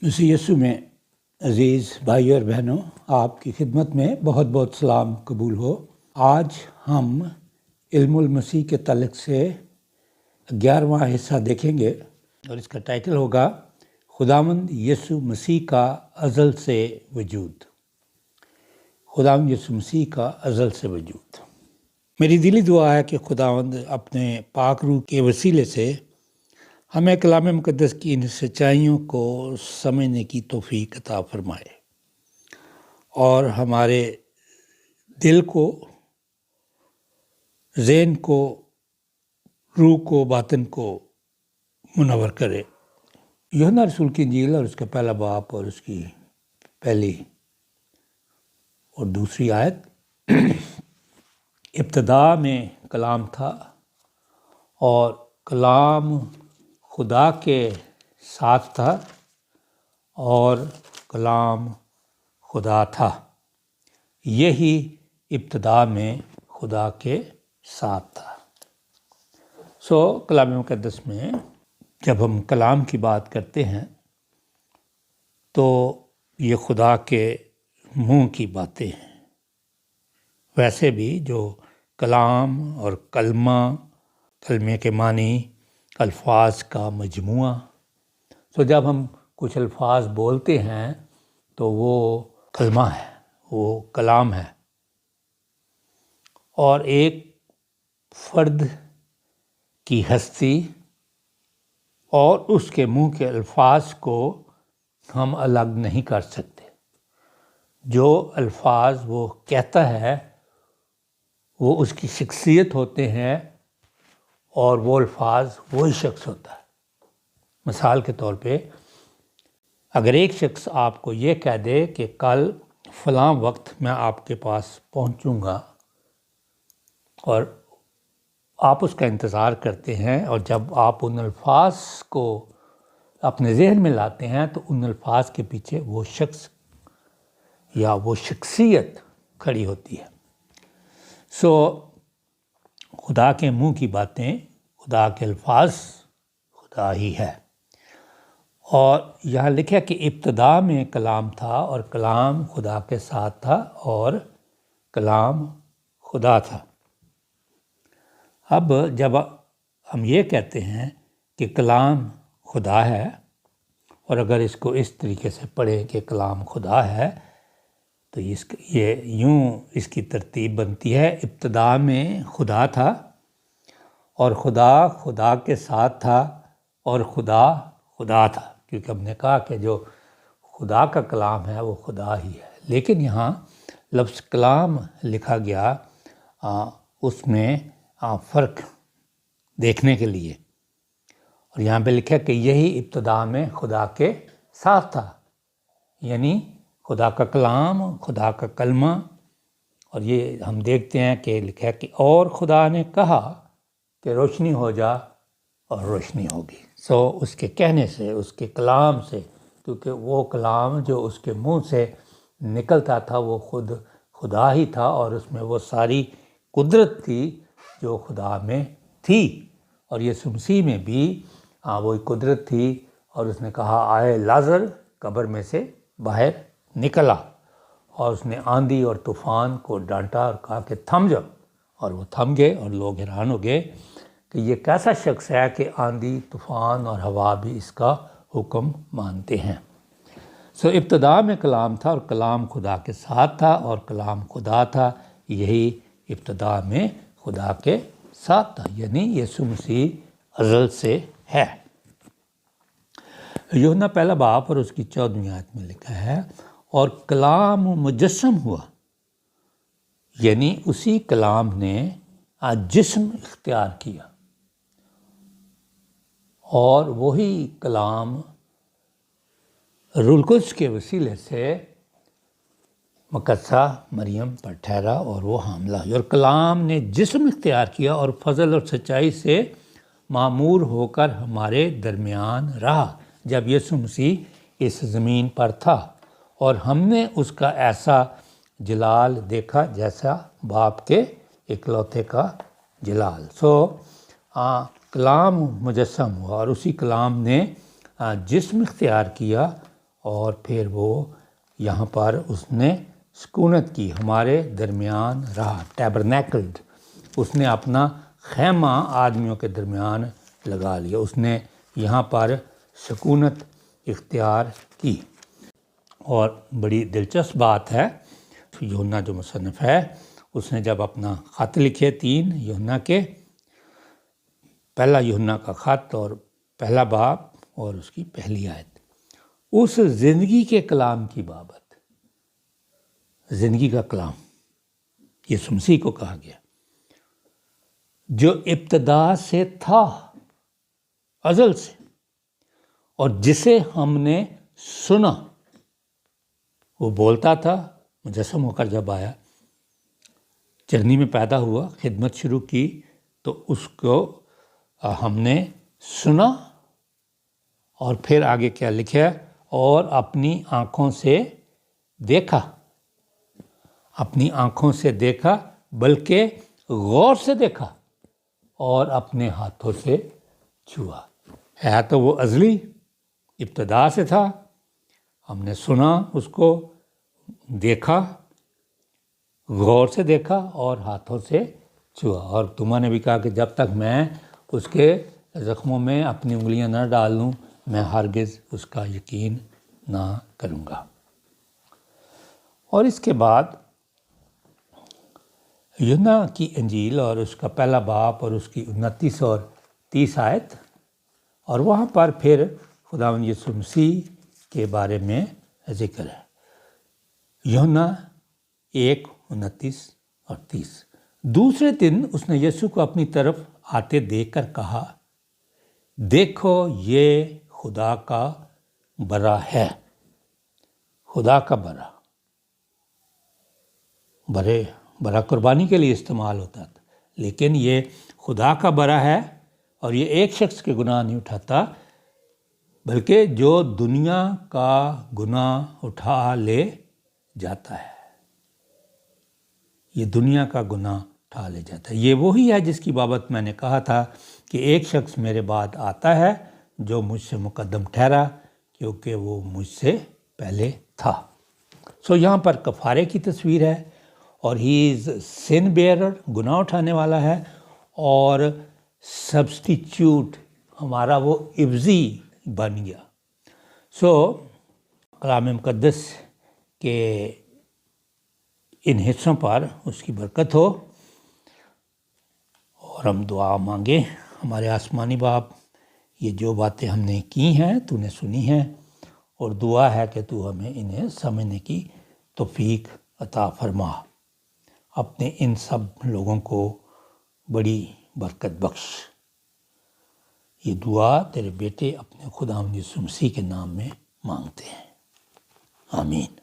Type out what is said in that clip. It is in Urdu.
مسیح یسوع میں عزیز بھائی اور بہنوں، آپ کی خدمت میں بہت بہت سلام قبول ہو۔ آج ہم علم المسیح کے تعلق سے 11واں حصہ دیکھیں گے اور اس کا ٹائٹل ہوگا خداوند یسوع مسیح کا ازل سے وجود۔ خداوند یسوع مسیح کا ازل سے وجود۔ میری دلی دعا ہے کہ خداوند اپنے پاک روح کے وسیلے سے ہمیں کلام مقدس کی ان سچائیوں کو سمجھنے کی توفیق عطا فرمائے اور ہمارے دل کو، ذہن کو، روح کو، باطن کو منور کرے۔ یوحنا رسول کی انجیل اور اس کا پہلا باب اور اس کی پہلی اور دوسری آیت۔ ابتدا میں کلام تھا اور کلام خدا کے ساتھ تھا اور کلام خدا تھا۔ یہی ابتدا میں خدا کے ساتھ تھا۔ کلام مقدس میں جب ہم کلام کی بات کرتے ہیں تو یہ خدا کے منہ کی باتیں ہیں۔ ویسے بھی جو کلام اور کلمے کے معنی الفاظ کا مجموعہ، جب ہم کچھ الفاظ بولتے ہیں تو وہ کلمہ ہے، وہ کلام ہے، اور ایک فرد کی ہستی اور اس کے منہ کے الفاظ کو ہم الگ نہیں کر سکتے۔ جو الفاظ وہ کہتا ہے وہ اس کی شخصیت ہوتے ہیں اور وہ الفاظ وہی شخص ہوتا ہے۔ مثال کے طور پہ اگر ایک شخص آپ کو یہ کہہ دے کہ کل فلاں وقت میں آپ کے پاس پہنچوں گا اور آپ اس کا انتظار کرتے ہیں، اور جب آپ ان الفاظ کو اپنے ذہن میں لاتے ہیں تو ان الفاظ کے پیچھے وہ شخص یا وہ شخصیت کھڑی ہوتی ہے۔ خدا کے منہ کی باتیں، خدا کے الفاظ خدا ہی ہے۔ اور یہاں لکھا کہ ابتدا میں کلام تھا اور کلام خدا کے ساتھ تھا اور کلام خدا تھا۔ اب جب ہم یہ کہتے ہیں کہ کلام خدا ہے، اور اگر اس کو اس طریقے سے پڑھیں کہ کلام خدا ہے، تو یہ یوں اس کی ترتیب بنتی ہے: ابتدا میں خدا تھا اور خدا کے ساتھ تھا اور خدا تھا، کیونکہ ہم نے کہا کہ جو خدا کا کلام ہے وہ خدا ہی ہے۔ لیکن یہاں لفظ کلام لکھا گیا اس میں فرق دیکھنے کے لیے، اور یہاں پہ لکھا کہ یہی ابتدا میں خدا کے ساتھ تھا، یعنی خدا کا کلام، خدا کا کلمہ۔ اور یہ ہم دیکھتے ہیں کہ لکھا ہے کہ اور خدا نے کہا کہ روشنی ہو جا اور روشنی ہوگی۔ اس کے کہنے سے، اس کے کلام سے، کیونکہ وہ کلام جو اس کے منہ سے نکلتا تھا وہ خود خدا ہی تھا، اور اس میں وہ ساری قدرت تھی جو خدا میں تھی، اور یسوع مسیح میں بھی وہی قدرت تھی، اور اس نے کہا آئے لازر قبر میں سے باہر نکلا، اور اس نے آندھی اور طوفان کو ڈانٹا اور کہا کہ تھم جاؤ، اور وہ تھم گئے، اور لوگ حیران ہو گئے کہ یہ کیسا شخص ہے کہ آندھی، طوفان اور ہوا بھی اس کا حکم مانتے ہیں۔ ابتدا میں کلام تھا اور کلام خدا کے ساتھ تھا اور کلام خدا تھا، یہی ابتدا میں خدا کے ساتھ تھا، یعنی یسوع مسیح ازل سے ہے۔ یوحنا پہلا باب اور اس کی 14ویں آیت میں لکھا ہے اور کلام مجسم ہوا، یعنی اسی کلام نے جسم اختیار کیا، اور وہی کلام روح القدس کے وسیلے سے مقدسہ مریم پر ٹھہرا اور وہ حاملہ ہوئی، اور کلام نے جسم اختیار کیا اور فضل اور سچائی سے معمور ہو کر ہمارے درمیان رہا جب یسوع مسیح اس زمین پر تھا، اور ہم نے اس کا ایسا جلال دیکھا جیسا باپ کے اکلوتے کا جلال۔ کلام مجسم ہوا اور اسی کلام نے جسم اختیار کیا اور پھر وہ یہاں پر اس نے سکونت کی، ہمارے درمیان رہا، ٹیبرنیکلڈ، اس نے اپنا خیمہ آدمیوں کے درمیان لگا لیا، اس نے یہاں پر سکونت اختیار کی۔ اور بڑی دلچسپ بات ہے، یوحنا جو مصنف ہے اس نے جب اپنا خط لکھے 3 یوحنا کے، پہلا یوحنا کا خط اور پہلا باب اور اس کی پہلی آیت، اس زندگی کے کلام کی بابت، زندگی کا کلام یسوع مسیح کو کہا گیا، جو ابتدا سے تھا، ازل سے، اور جسے ہم نے سنا۔ وہ بولتا تھا، مجسم ہو کر جب آیا، چرنی میں پیدا ہوا، خدمت شروع کی، تو اس کو ہم نے سنا، اور پھر آگے کیا لکھا، اور اپنی آنکھوں سے دیکھا، اپنی آنکھوں سے دیکھا، بلکہ غور سے دیکھا اور اپنے ہاتھوں سے چھوا۔ ہے تو وہ ازلی، ابتدا سے تھا، ہم نے سنا اس کو، دیکھا، غور سے دیکھا اور ہاتھوں سے چھوا۔ اور تمہا نے بھی کہا کہ جب تک میں اس کے زخموں میں اپنی انگلیاں نہ ڈال لوں، میں ہرگز اس کا یقین نہ کروں گا۔ اور اس کے بعد یوحنا کی انجیل اور اس کا پہلا باب اور اس کی 29 اور 30 آیت، اور وہاں پر پھر خداوند یسوع مسیح کے بارے میں ذکر ہے۔ یوحنا 1، 29 اور 30۔ دوسرے دن اس نے یسوع کو اپنی طرف آتے دیکھ کر کہا، دیکھو یہ خدا کا برا ہے۔ خدا کا برا قربانی کے لیے استعمال ہوتا تھا، لیکن یہ خدا کا برا ہے، اور یہ ایک شخص کے گناہ نہیں اٹھاتا، بلکہ جو دنیا کا گناہ اٹھا لے جاتا ہے۔ یہ دنیا کا گناہ اٹھا لے جاتا ہے۔ یہ وہی ہے جس کی بابت میں نے کہا تھا کہ ایک شخص میرے بعد آتا ہے جو مجھ سے مقدم ٹھہرا، کیونکہ وہ مجھ سے پہلے تھا۔ یہاں پر کفارے کی تصویر ہے، اور ہی از سن بیئرر، گناہ اٹھانے والا ہے، اور سبسٹیچیوٹ، ہمارا وہ عوضی بن گیا۔ کلام مقدس کے ان حصوں پر اس کی برکت ہو، اور ہم دعا مانگیں۔ ہمارے آسمانی باپ، یہ جو باتیں ہم نے کی ہیں تو نے سنی ہیں، اور دعا ہے کہ تو ہمیں انہیں سمجھنے کی توفیق عطا فرما۔ اپنے ان سب لوگوں کو بڑی برکت بخش۔ یہ دعا تیرے بیٹے اپنے خداوند یسوع مسیح کے نام میں مانگتے ہیں، آمین۔